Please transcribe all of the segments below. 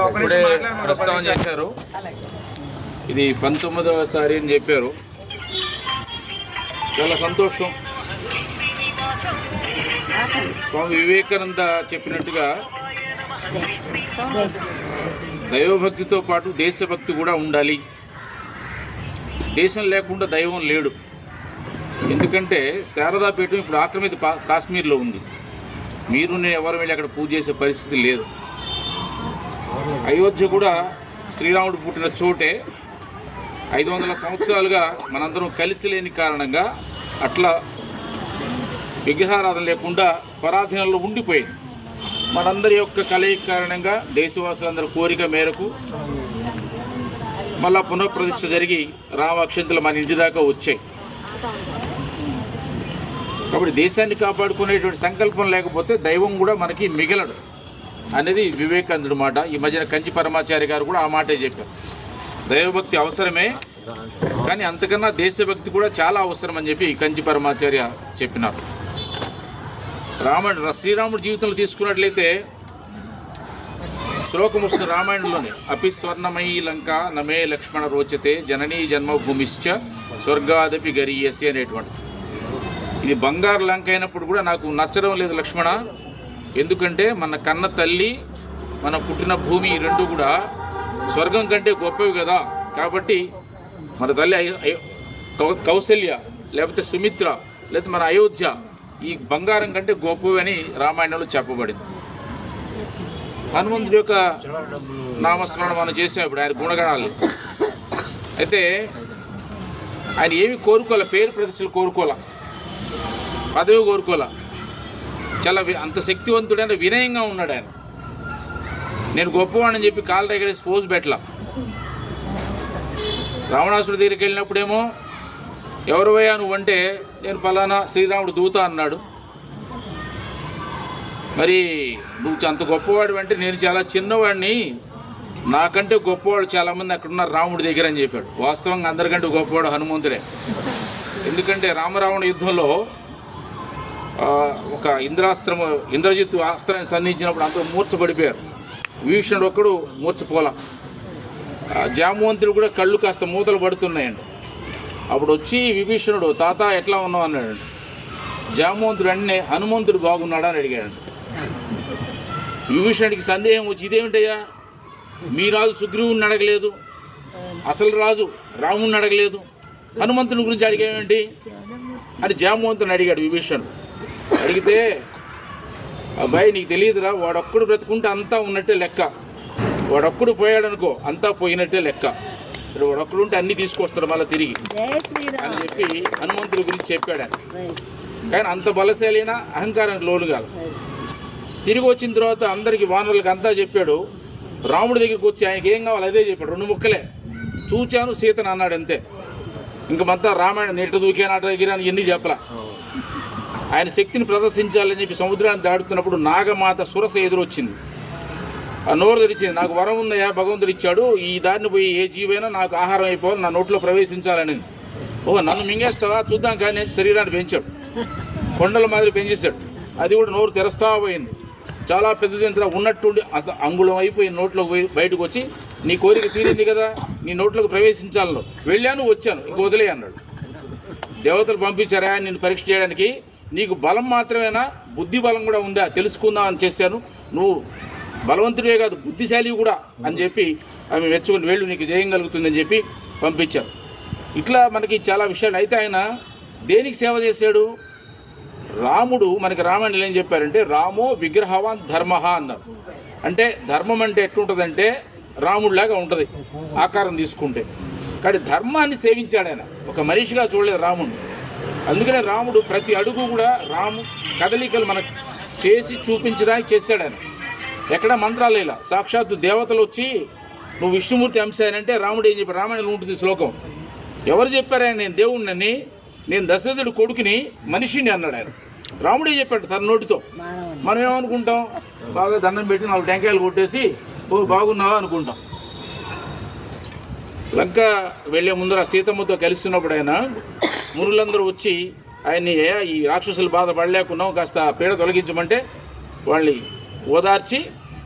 ఇప్పుడే ప్రస్తావన చేశారు. ఇది 19వసారి అని చెప్పారు. చాలా సంతోషం. స్వామి వివేకానంద చెప్పినట్టుగా దైవభక్తితో పాటు దేశభక్తి కూడా ఉండాలి. దేశం లేకుండా దైవం లేడు. ఎందుకంటే శారదాపీఠం ఇప్పుడు ఆక్రమిత కాశ్మీర్లో ఉంది. మీరు నేను ఎవరు వెళ్ళి అక్కడ పూజ చేసే పరిస్థితి లేదు. అయోధ్య కూడా శ్రీరాముడు పుట్టిన చోటే 500 సంవత్సరాలుగా మనందరం కలిసి లేని కారణంగా అట్లా విగ్రహారాధన లేకుండా పరాధీనంలో ఉండిపోయింది. మనందరి యొక్క కలయిక కారణంగా దేశవాసులందరి కోరిక మేరకు మళ్ళా పునఃప్రతిష్ఠ జరిగి రామాక్షంతులు మన ఇంటి దాకా వచ్చాయి. కాబట్టి దేశాన్ని కాపాడుకునేటువంటి సంకల్పం లేకపోతే దైవం కూడా మనకి మిగలడు అనేది వివేకానందుడి మాట. ఈ మధ్యన కంచి పరమాచార్య గారు కూడా ఆ మాటే చెప్పారు. దైవభక్తి అవసరమే, కానీ అంతకన్నా దేశభక్తి కూడా చాలా అవసరం అని చెప్పి కంచి పరమాచార్య చెప్పినారు. శ్రీరాముడి జీవితంలో తీసుకున్నట్లయితే శ్లోకం వస్తుంది రామాయణంలోనే, అపి స్వర్ణమయీ లంక నమే లక్ష్మణ రోచతే జననీ జన్మభూమిశ్చ స్వర్గాదపి గరీయసి అనేటువంటి. ఇది బంగారు లంక అయినప్పుడు కూడా నాకు నచ్చడం లేదు లక్ష్మణ. ఎందుకంటే మన కన్న తల్లి మన పుట్టిన భూమి ఈ రెండు కూడా స్వర్గం కంటే గొప్పవి కదా. కాబట్టి మన తల్లి కౌసల్య లేకపోతే సుమిత్ర లేకపోతే మన అయోధ్య ఈ బంగారం కంటే గొప్పవి అని రామాయణంలో చెప్పబడింది. హనుమంతుడి యొక్క నామస్మరణ మనం చేసాం ఇప్పుడు, ఆయన గుణగణాలు. అయితే ఆయన ఏమి కోరుకోలే, పేరు ప్రతిష్టలు కోరుకోలే, పదవి కోరుకోలే. చాలా అంత శక్తివంతుడైన వినయంగా ఉన్నాడు ఆయన. నేను గొప్పవాడని చెప్పి కాళ్ళ దగ్గర పోజు పెట్టలా. రావణాసుడి దగ్గరికి వెళ్ళినప్పుడేమో ఎవరివయ్యా నువ్వంటే నేను పలానా శ్రీరాముడు దూత అన్నాడు. మరి నువ్వు అంత గొప్పవాడు అంటే నేను చాలా చిన్నవాడిని, నాకంటే గొప్పవాడు చాలామంది అక్కడ ఉన్నారు రాముడి దగ్గర అని చెప్పాడు. వాస్తవంగా అందరికంటే గొప్పవాడు హనుమంతుడే. ఎందుకంటే రామరావణ యుద్ధంలో ఒక ఇంద్రజిత్తు అస్త్రాన్ని సంధించినప్పుడు అందరూ మూర్చబడిపోయారు. విభీషణుడు ఒక్కడు మూర్చపోల. జామవంతుడు కూడా కళ్ళు కాస్త మూతలు పడుతున్నాయండి. అప్పుడు వచ్చి విభీషణుడు తాత ఎట్లా ఉన్నావు అన్నాడండి. జామవంతుడు అన్నీ హనుమంతుడు బాగున్నాడా అని అడిగాడు. విభీషణుడికి సందేహం వచ్చి, ఇదేమిటయ్యా మీ రాజు సుగ్రీవుని అడగలేదు, అసలు రాజు రాముడిని అడగలేదు, హనుమంతుని గురించి అడిగేమేంటి అని జామవంతుని అడిగాడు విభీషణుడు. అడిగితే అబ్బాయి నీకు తెలియదురా, వాడొక్కడు బ్రతుకుంటే అంతా ఉన్నట్టే లెక్క, వాడొక్కడు పోయాడనుకో అంతా పోయినట్టే లెక్క, వాడొక్కడు ఉంటే అన్నీ తీసుకొస్తాడు మళ్ళీ తిరిగి అని చెప్పి హనుమంతుడి గురించి చెప్పాడు. కానీ అంత బలశాలైన అహంకారానికి లోను కాదు. తిరిగి వచ్చిన తర్వాత అందరికీ వానరులకి అంతా చెప్పాడు. రాముడి దగ్గరికి వచ్చి ఆయనకి ఏం కావాలి అదే చెప్పాడు. 2 ముక్కలే, చూచాను సీతను అన్నాడు అంతే. ఇంక మొత్తం రామాయణం నెట్టు దూకే నాట గిరాని ఎన్ని చెప్పలా. ఆయన శక్తిని ప్రదర్శించాలని చెప్పి సముద్రాన్ని దాటుతున్నప్పుడు నాగమాత సురస ఎదురొచ్చింది. ఆ నోరు తెరిచింది, నాకు వరం ఉందయ్యా భగవంతుడు ఇచ్చాడు, ఈ దారిని పోయి ఏ జీవైనా నాకు ఆహారం అయిపోవాలి, నా నోట్లో ప్రవేశించాలని. నన్ను మింగేస్తావా చూద్దాం కానీ నేను శరీరాన్ని పెంచాడు, కొండల మాదిరి పెంచేశాడు. అది కూడా నోరు తెరస్తా పోయింది. చాలా పెద్ద జంతువు ఉన్నట్టుండి అంగుళం అయిపోయి నోట్లోకి పోయి బయటకు వచ్చి, నీ కోరిక తీరింది కదా, నీ నోట్లోకి ప్రవేశించాలను, వెళ్ళాను వచ్చాను ఇంక వదిలే అన్నాడు. దేవతలు పంపించారా నిన్ను పరీక్ష చేయడానికి, నీకు బలం మాత్రమేనా బుద్ధి బలం కూడా ఉందా తెలుసుకుందాం అని చేశాను, నువ్వు బలవంతుడే కాదు బుద్ధిశాలి కూడా అని చెప్పి ఆమె మెచ్చుకుని వెళ్ళు నీకు జయం కలుగుతుందని చెప్పి పంపించారు. ఇట్లా మనకి చాలా విషయాలు. అయితే ఆయన దేనికి సేవ చేశాడు? రాముడు మనకి రామాయణంలో ఏం చెప్పారంటే రామో విగ్రహవాన్ ధర్మ అన్నారు. అంటే ధర్మం అంటే ఎట్లుంటుందంటే రాముడిలాగా ఉంటుంది ఆకారం తీసుకుంటే. కానీ ధర్మాన్ని సేవించాడు ఆయన, ఒక మనిషిగా చూడలేదు రాముడు. అందుకనే రాముడు ప్రతి అడుగు కూడా కదలికలు మనకు చేసి చూపించడానికి చేశాడు ఆయన. ఎక్కడ మంత్రాలు ఇలా సాక్షాత్తు దేవతలు వచ్చి నువ్వు విష్ణుమూర్తి అంశానంటే రాముడు ఏం చెప్పాడు? రామాయణంలో ఉంటుంది శ్లోకం. ఎవరు చెప్పారు ఆయన నేను దేవుడిని, నేను దశరథుడి కొడుకుని మనిషిని అన్నాడు ఆయన. రాముడే చెప్పాడు తన నోటితో. మనం ఏమనుకుంటాం, బాగా దండం పెట్టి 4 టెంకాయలు కొట్టేసి బాగున్నావా అనుకుంటాం. లంక వెళ్ళే ముందర సీతమ్మతో కలిసినప్పుడు ఆయన మునులందరూ వచ్చి ఆయన్ని ఈ రాక్షసులు బాధపడలేకున్నాం కాస్త పీడ తొలగించమంటే వాళ్ళని ఓదార్చి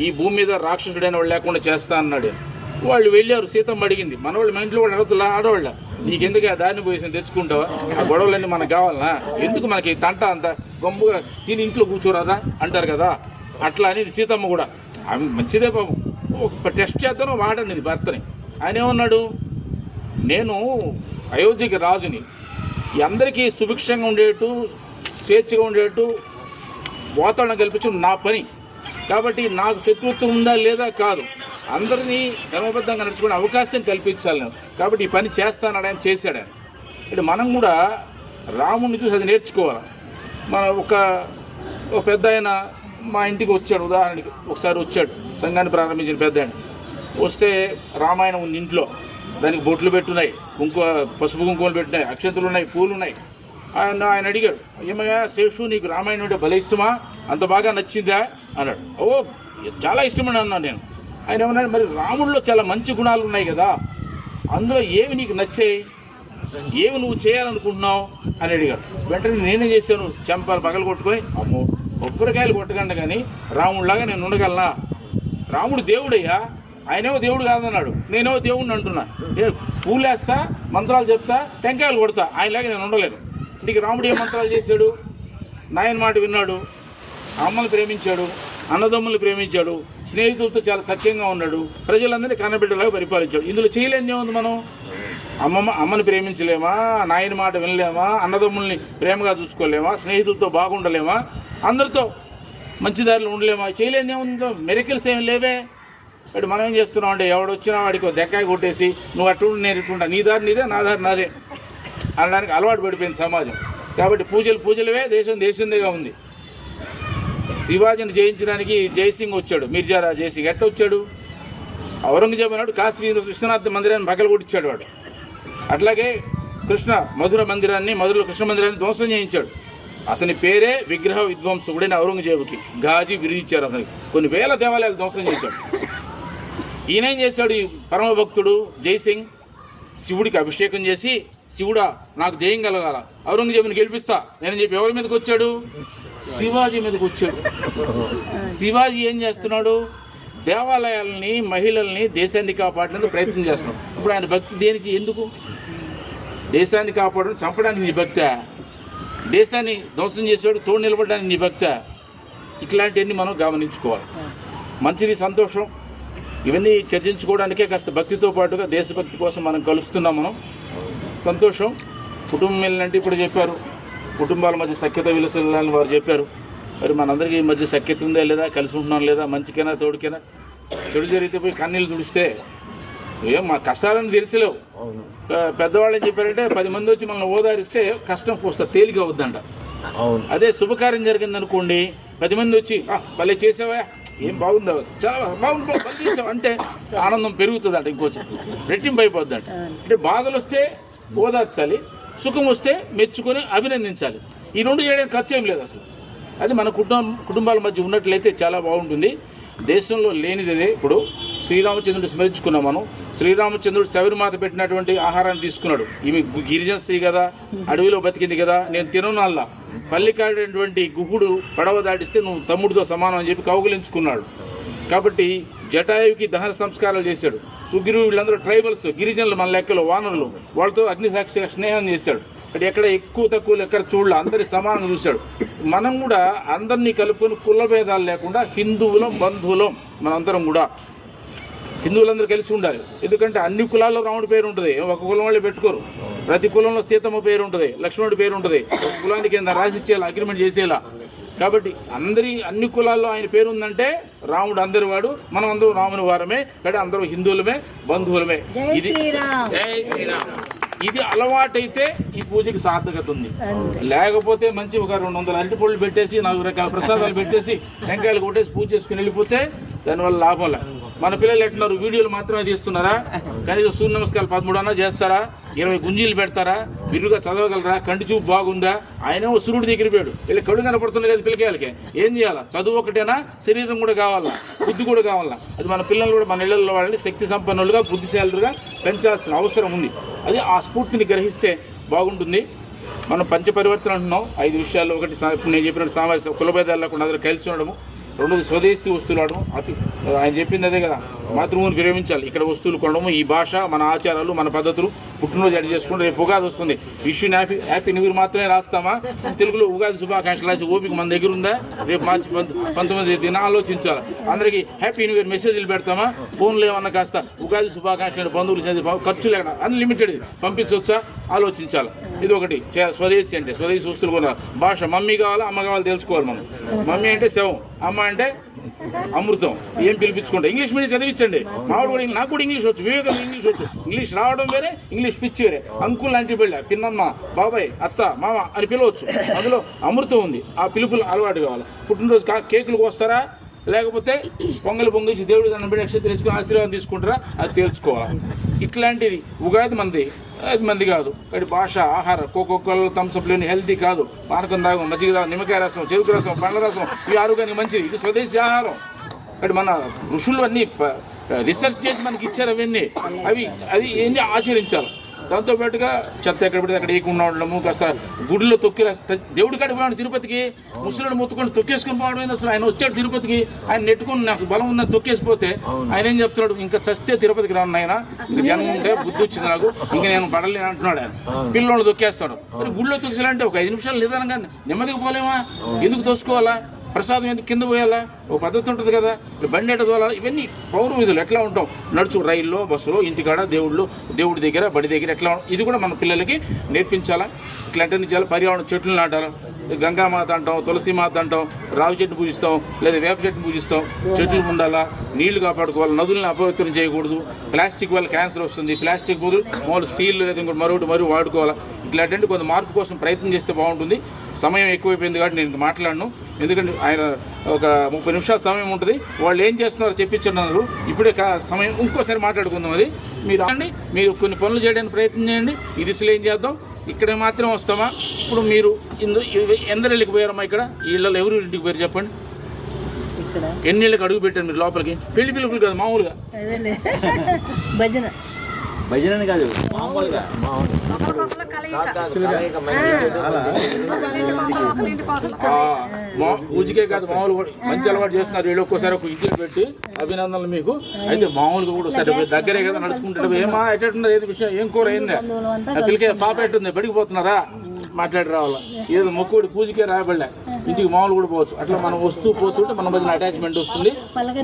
ఈ భూమి మీద రాక్షసుడైన వాళ్ళు లేకుండా చేస్తా అన్నాడు. వాళ్ళు వెళ్ళారు, సీతమ్మ అడిగింది. మనవాళ్ళు మా ఇంట్లో వాళ్ళు అడుగుతున్నా, ఆడవాళ్ళ నీకెందుకు ఆ దారిని పోయి తెచ్చుకుంటావా, ఆ గొడవలన్నీ మనకు కావాలనా, ఎందుకు మనకి తంట అంత గొంపుగా తిని ఇంట్లో కూర్చోరాదా అంటారు కదా. అట్లా అనేది సీతమ్మ కూడా. ఆమె మంచిదే బాబు, ఒక టెస్ట్ చేద్దాను వాడండి భర్తని. ఆయన ఏమన్నాడు, నేను అయోధ్యకి రాజుని, అందరికీ సుభిక్షంగా ఉండేట్టు స్వేచ్ఛగా ఉండేట్టు వాతావరణం కల్పించడం నా పని. కాబట్టి నాకు శత్రుత్వం ఉందా లేదా కాదు, అందరినీ ధర్మబద్ధంగా నడుచుకునే అవకాశం కల్పించాలి నేను. కాబట్టి ఈ పని చేస్తానని ఆయన చేశాడు. ఆయన అంటే మనం కూడా రాముడిని చూసి అది నేర్చుకోవాలి. మన ఒక పెద్ద ఆయన మా ఇంటికి వచ్చాడు, ఉదాహరణకి ఒకసారి వచ్చాడు, సంఘాన్ని ప్రారంభించిన పెద్ద ఆయన వస్తే రామాయణం ఉంది ఇంట్లో, దానికి బొట్లు పెట్టున్నాయి, పసుపు కుంకుమలు పెట్టున్నాయి, అక్షంతలు ఉన్నాయి, పూలు ఉన్నాయి. ఆయన అడిగాడు, ఏమయ్యా శేషు నీకు రామాయణం అంటే భలే ఇష్టమా, అంత బాగా నచ్చిందా అన్నాడు. ఓ చాలా ఇష్టమని అన్నాను నేను. ఆయన ఏమన్నాడు, మరి రాముడిలో చాలా మంచి గుణాలు ఉన్నాయి కదా, అందులో ఏవి నీకు నచ్చాయి, ఏమి నువ్వు చేయాలనుకుంటున్నావు అని అడిగాడు. వెంటనే నేనే చేశాను, చెంపాలు పగలు కొట్టుకొని, అమ్మో కొబ్బరికాయలు కొట్టకండి కానీ రాముడిలాగా నేను ఉండగలనా, రాముడు దేవుడయ్యా, ఆయనేమో దేవుడు కాదన్నాడు, నేనేమో దేవుడిని అంటున్నా, నేను పూలు వేస్తా, మంత్రాలు చెప్తా, టెంకాయలు కొడతా, ఆయనలాగా నేను ఉండలేను. ఇంటికి రాముడు ఏ మంత్రాలు చేశాడు, నాయన మాట విన్నాడు, అమ్మని ప్రేమించాడు, అన్నదమ్ములు ప్రేమించాడు, స్నేహితులతో చాలా సఖ్యంగా ఉన్నాడు, ప్రజలందరినీ కన్నబిడ్డలాగా పరిపాలించాడు. ఇందులో చేయలేని ఏముంది, మనం అమ్మని ప్రేమించలేమా, నాయన మాట వినలేమా, అన్నదమ్ముల్ని ప్రేమగా చూసుకోలేమా, స్నేహితులతో బాగుండలేమా, అందరితో మంచి దారిలో ఉండలేమా, చేయలేని ఏముందో, మెరికల్స్ ఏం లేవే. ఇప్పుడు మనం ఏం చేస్తున్నాం అంటే, ఎవడు వచ్చినా వాడికి దెక్కాయ కొట్టేసి నువ్వు అటు నేను ఇటుంటా, నీ దారి నీదే నా దారి నాదే అనడానికి అలవాటు పడిపోయింది సమాజం. కాబట్టి పూజలవే, దేశందేగా ఉంది. శివాజీని జయించడానికి జయసింగ్ వచ్చాడు, మిర్జారా జయసింగ్. ఎట్ట వచ్చాడు, ఔరంగజేబు అన్నాడు కాశీ విశ్వనాథ మందిరాన్ని పగల కొట్టించాడు వాడు. అట్లాగే మధురలో కృష్ణ మందిరాన్ని ధ్వంసం చేయించాడు. అతని పేరే విగ్రహ విధ్వంసకుడైన ఔరంగజేబుకి గాజీ బిరుదిచ్చారు. అతనికి కొన్ని వేల దేవాలయాలు ధ్వంసం చేశాడు. ఈయనేం చేశాడు, ఈ పరమభక్తుడు జయసింగ్ శివుడికి అభిషేకం చేసి, శివుడా నాకు జయం కలగాల, ఔరంగజేబుని గెలిపిస్తా నేను చెప్పి ఎవరి మీదకి వచ్చాడు, శివాజీ మీదకి వచ్చాడు. శివాజీ ఏం చేస్తున్నాడు, దేవాలయాలని, మహిళల్ని, దేశాన్ని కాపాడడానికి ప్రయత్నం చేస్తున్నాడు. ఇప్పుడు ఆయన భక్తి దేనికి, ఎందుకు, దేశాన్ని కాపాడడం, చంపడానికి నీ భక్త, దేశాన్ని ధ్వంసం చేసేవాడు తోడు నిలబడడానికి నీ భక్త. ఇట్లాంటివన్నీ మనం గమనించుకోవాలి. మంచిది, సంతోషం. ఇవన్నీ చర్చించుకోవడానికే కాస్త భక్తితో పాటుగా దేశభక్తి కోసం మనం కలుస్తున్నాం. మనం సంతోషం. కుటుంబం అంటే ఇప్పుడు చెప్పారు, కుటుంబాల మధ్య సఖ్యత విలసాలని వారు చెప్పారు. మరి మనందరికీ ఈ మధ్య సఖ్యత ఉందా లేదా, కలిసి ఉంటున్నాం లేదా, మంచికైనా తోడుకైనా. చెడు జరిగితే పోయి కన్నీళ్ళు తుడిస్తే ఏం మా కష్టాలను తీర్చలేవు. పెద్దవాళ్ళు ఏం చెప్పారంటే, 10 మంది వచ్చి మనల్ని ఓదారిస్తే కష్టం వస్తా తేలిక అవుద్దంట. అదే శుభకార్యం జరిగిందనుకోండి, 10 మంది వచ్చి భలే చేసావా, ఏం బాగుందా, చాలా బాగుంది అంటే ఆనందం పెరుగుతుంది అంట, ఇంకొంచెం రెట్టింపు అయిపోద్ది అంట. అంటే బాధలు వస్తే ఓదార్చాలి, సుఖం వస్తే మెచ్చుకొని అభినందించాలి. ఈ రెండు చేయడానికి ఖర్చు ఏం లేదు అసలు. అది మన కుటుంబాల మధ్య ఉన్నట్లయితే చాలా బాగుంటుంది. దేశంలో లేనిదే ఇప్పుడు శ్రీరామచంద్రుడు స్మరించుకున్నాం మనం. శ్రీరామచంద్రుడు శబరిమాత పెట్టినటువంటి ఆహారాన్ని తీసుకున్నాడు. ఈమె గిరిజన స్త్రీ కదా, అడవిలో బతికింది కదా, నేను తిననల్లా, పల్లికాడేటువంటి గుహుడు పడవ దాటిస్తే నువ్వు తమ్ముడితో సమానం అని చెప్పి కౌగులించుకున్నాడు. కాబట్టి జటాయుకి దహన సంస్కారాలు చేశాడు. సుగ్రీవుడు వీళ్ళందరూ ట్రైబల్స్, గిరిజనులు, మన లెక్కలో వానరులు, వాళ్ళతో అగ్నిసాక్షిగా స్నేహం చేశాడు. అంటే ఎక్కడ ఎక్కువ తక్కువలు ఎక్కడ చూడలే, అందరి సమానంగా చూశాడు. మనం కూడా అందరినీ కలుపుకొని కుల భేదాలు లేకుండా హిందువులం, బంధువులం, మనందరం కూడా హిందువులందరూ కలిసి ఉండాలి. ఎందుకంటే అన్ని కులాల్లో రాముడి పేరు ఉంటుంది, ఒక కులం వాళ్ళే పెట్టుకోరు. ప్రతి కులంలో సీతమ్మ పేరు ఉంటుంది, లక్ష్మణుడి పేరు ఉంటుంది. ఒక కులానికి రాసిచ్చేలా, అగ్రిమెంట్ చేసేలా. కాబట్టి అన్ని కులాల్లో ఆయన పేరు ఉందంటే రాముడు అందరి వాడు, మనం అందరూ రాముని వారమే. కాబట్టి అందరూ హిందువులమే, బంధువులమే. ఇది అలవాటైతే ఈ పూజకి సార్థకత ఉంది. లేకపోతే మంచి ఒక 200 అరటిపళ్ళు పెట్టేసి 4 రకాల ప్రసాదాలు పెట్టేసి టెంకాయలు కొట్టేసి పూజ చేసుకుని వెళ్ళిపోతే దానివల్ల లాభం లే. మన పిల్లలు ఎట్టున్నారు, వీడియోలు మాత్రమే తీస్తున్నారా, కనీసం సూర్య నమస్కారాలు 13 అన్నా చేస్తారా, 20 గుంజీలు పెడతారా, బిర్రుగా చదవగలరా, కంటి చూపు బాగుందా, ఆయనేమో సూర్యుడి దగ్గర పోయాడు, వీళ్ళు కళ్ళు కనపడుతున్నాయి కదా పిల్లకాయలకి, ఏం చేయాలా, చదువు ఒకటేనా, శరీరం కూడా కావాలా, బుద్ధి కూడా కావాలా. అది మన పిల్లలు కూడా మన ఇళ్లలో వాళ్ళని శక్తి సంపన్నులుగా, బుద్ధిశాలుగా పెంచాల్సిన అవసరం ఉంది. అది ఆ స్ఫూర్తిని గ్రహిస్తే బాగుంటుంది. మనం పంచపరివర్తన అంటున్నాం 5 విషయాల్లో. ఒకటి నేను చెప్పినట్టు సామాజిక కులభేదాలు లేకుండా అందరూ కలిసి ఉండడము, రెండోది స్వదేశీ వస్తువులు వాడడం. ఆయన చెప్పింది అదే కదా, మాతృభూమిని ప్రేమించాలి. ఇక్కడ వస్తువులు కొనడము, ఈ భాష, మన ఆచారాలు, మన పద్ధతులు, పుట్టినరోజు అడి చేసుకుంటే రేపు ఉగాది వస్తుంది. విష్ హ్యాపీ న్యూ ఇయర్ మాత్రమే రాస్తామా? తెలుగులో ఉగాది శుభాకాంక్షలు రాసి ఓపిక మన దగ్గర ఉందా? రేపు మార్చి 19 ఆలోచించాలి. అందరికీ హ్యాపీ న్యూ ఇయర్ మెసేజ్లు పెడతామా? ఫోన్లో ఏమన్నా కాస్త ఉగాది శుభాకాంక్షలు బంధువులు ఖర్చు లేకుండా అన్లిమిటెడ్ పంపించవచ్చా? ఆలోచించాలి. ఇది ఒకటి. స్వదేశీ అంటే స్వదేశీ వస్తువులు కొనాలి. భాష, మమ్మీ కావాలా అమ్మ కావాలో తెలుసుకోవాలి మనం. మమ్మీ అంటే శవం, అమ్మ అంటే అమృతం. ఏం పిలిపించుకుంటా? ఇంగ్లీష్ మీడియం చదివించండి. మావాడు కూడా, నాకు కూడా ఇంగ్లీష్ వచ్చు, వివేకం ఇంగ్లీష్ వచ్చు. ఇంగ్లీష్ రావడం వేరే, ఇంగ్లీష్ పిచ్చి వేరే. అంకుల్ లాంటి బిళ్ళ, పిన్నమ్మ, బాబాయ్, అత్త, మామ అని పిలవచ్చు. అందులో అమృతం ఉంది. ఆ పిలుపులు అలవాటు కావాలి. పుట్టినరోజు కేకులు కోస్తారా, లేకపోతే పొంగలి పొంగించి దేవుడు దాన్ని బట్టి నక్షత్రం తెచ్చుకుని ఆశీర్వాదం తీసుకుంటారా? అది తేల్చుకోవాలి. ఇట్లాంటిది ఉగాది మంది, అది మంది కాదు. కాబట్టి భాష, ఆహారం, కోకోకోలు, థమ్స్అప్లేని హెల్తీ కాదు. పానకం తాగు, మజ్జిగ తాగు, నిమ్మకాయ రసం, చెరుకు రసం, పండ్ల రసం, ఇవి ఆరోగ్యానికి మంచిది. ఇది స్వదేశీ ఆహారం. కాబట్టి మన ఋషులు అన్నీ రీసెర్చ్ చేసి మనకి ఇచ్చారు. అవన్నీ అది ఏంటి ఆచరించాలి. దాంతోపాటుగా చెత్త ఎక్కడ పడితే అక్కడ వేయకుండా ఉండడము, కాస్త గుడిలో తొక్కి దేవుడి కాడికి పోయాడు తిరుపతికి, ముసలిని మొత్తుకొని తొక్కేసుకుని పోవడం. అసలు ఆయన వచ్చాడు తిరుపతికి, ఆయన నెట్టుకుని నాకు బలం ఉందని తొక్కేసిపోతే ఆయన ఏం చెప్తున్నాడు? ఇంకా చస్తే తిరుపతికి రాను ఆయన, ఇంకా జనం ఉంటే బుద్ధి వచ్చింది నాకు, ఇంకా నేను పడలేను అంటున్నాడు ఆయన. పిల్లలు తొక్కేస్తాడు. మరి గుడిలో తొక్కిసాలంటే ఒక 5 నిమిషాలు నిదానంగా నెమ్మదిగా పోలేమా? ఎందుకు తోసుకోవాలా? ప్రసాదం ఎందుకు కింద పోయాలా? ఓ పద్ధతి ఉంటుంది కదా. బండి ఎట తోలాలి? ఇవన్నీ పౌర విధులు. ఎట్లా ఉంటాం? నడుచు, రైల్లో, బస్సులో, ఇంటికాడ, దేవుడి దగ్గర, బడి దగ్గర ఎట్లా ఇది కూడా మన పిల్లలకి నేర్పించాలా. ఇట్లాంటివన్నీ చాలా. పర్యావరణ చెట్లు నాటాలి. గంగామాత అంటాం, తులసిమాత అంటాం, రావి చెట్టు పూజిస్తాం, లేదా వేప చెట్టును పూజిస్తాం. చెట్లు ఉండాలా, నీళ్లు కాపాడుకోవాలి, నదులను అపవిత్రం చేయకూడదు. ప్లాస్టిక్ వల్ల క్యాన్సర్ వస్తుంది. ప్లాస్టిక్ బదులు మామూలు స్టీల్ లేదా ఇంకోటి మరొకటి వాడుకోవాలి. ఇట్లాంటి కొంత మార్పు కోసం ప్రయత్నం చేస్తే బాగుంటుంది. సమయం ఎక్కువైపోయింది కాబట్టి నేను మాట్లాడను. ఎందుకంటే ఆయన ఒక 30 నిమిషాల సమయం ఉంటుంది. వాళ్ళు ఏం చేస్తున్నారో చెప్పించున్నారు. ఇప్పుడే సమయం, ఇంకోసారి మాట్లాడుకుందాం. అది మీరు కొన్ని పనులు చేయడానికి ప్రయత్నం చేయండి. ఈ దిశలో ఏం చేద్దాం? ఇక్కడ మాత్రం వస్తామా? ఇప్పుడు మీరు ఎందరు వెళ్ళికి పోయారమ్మా? ఇక్కడ ఈ ఇళ్ళలో ఎవరు ఇంటికి పోయారు చెప్పండి? ఎన్ని ఇళ్ళకి అడుగు పెట్టారు మీరు లోపలికి? పెళ్లి పిలుపులు కాదు, మామూలుగా భజన కాదు, మామూలుగా పూజకే కాదు, మామూలు కూడా మంచి అలవాటు చేస్తున్నారు. వీళ్ళు ఒక్కోసారి ఒక ఇంటికి పెట్టి అభినందనలు మీకు. అయితే మామూలుగా కూడా సరే దగ్గరే కదా నడుచుకుంటాడు. ఏమా ఎట్టున్నారు? ఏది విషయం? ఏం కూర అయిందా? పిల్లకే పాప ఎట్టుంది? బడికి పోతున్నారా? మాట్లాడి రావాలా? ఏదో మొక్కుడి పూజకే రాబడలే, ఇంటికి మామూలు కూడా పోవచ్చు. అట్లా మనం వస్తూ పోతుంటే మన మధ్యన అటాచ్మెంట్ వస్తుంది.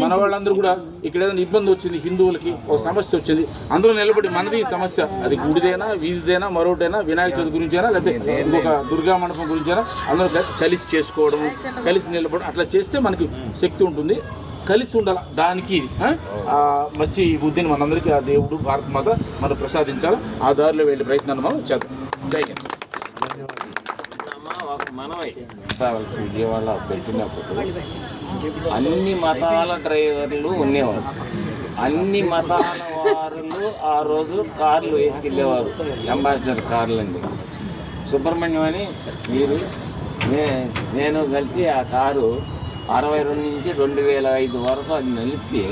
మన వాళ్ళందరూ కూడా ఇక్కడ ఏదైనా ఇబ్బంది వచ్చింది, హిందువులకి ఒక సమస్య వచ్చింది, అందరూ నిలబడి మనది సమస్య, అది గుడిదైనా, వీధిదైనా, మరొకటైనా, వినాయక చవితి గురించైనా, లేకపోతే ఇంకొక దుర్గా మండపం గురించైనా అందరూ కలిసి చేసుకోవడము, కలిసి నిలబడి అట్లా చేస్తే మనకి శక్తి ఉంటుంది. కలిసి ఉండాలి. దానికి మంచి బుద్ధిని మనందరికీ ఆ దేవుడు, భారత మాత మనం ప్రసాదించాలి. ఆ దారిలో వెళ్ళే ప్రయత్నాన్ని మనం చేద్దాం. జై హింద్. మనమై ట్రావెల్స్ విజయవాడలో తెలిసినప్పుడు అన్ని మతాల డ్రైవర్లు ఉండేవారు. అన్ని మతాల వారులు ఆ రోజు కార్లు వేసుకెళ్ళేవారు. అంబాసిడర్ కార్లు అండి. సుబ్రహ్మణ్యం అని మీరు నేను కలిసి ఆ కారు 62 నుంచి 2005 వరకు అది నలిపి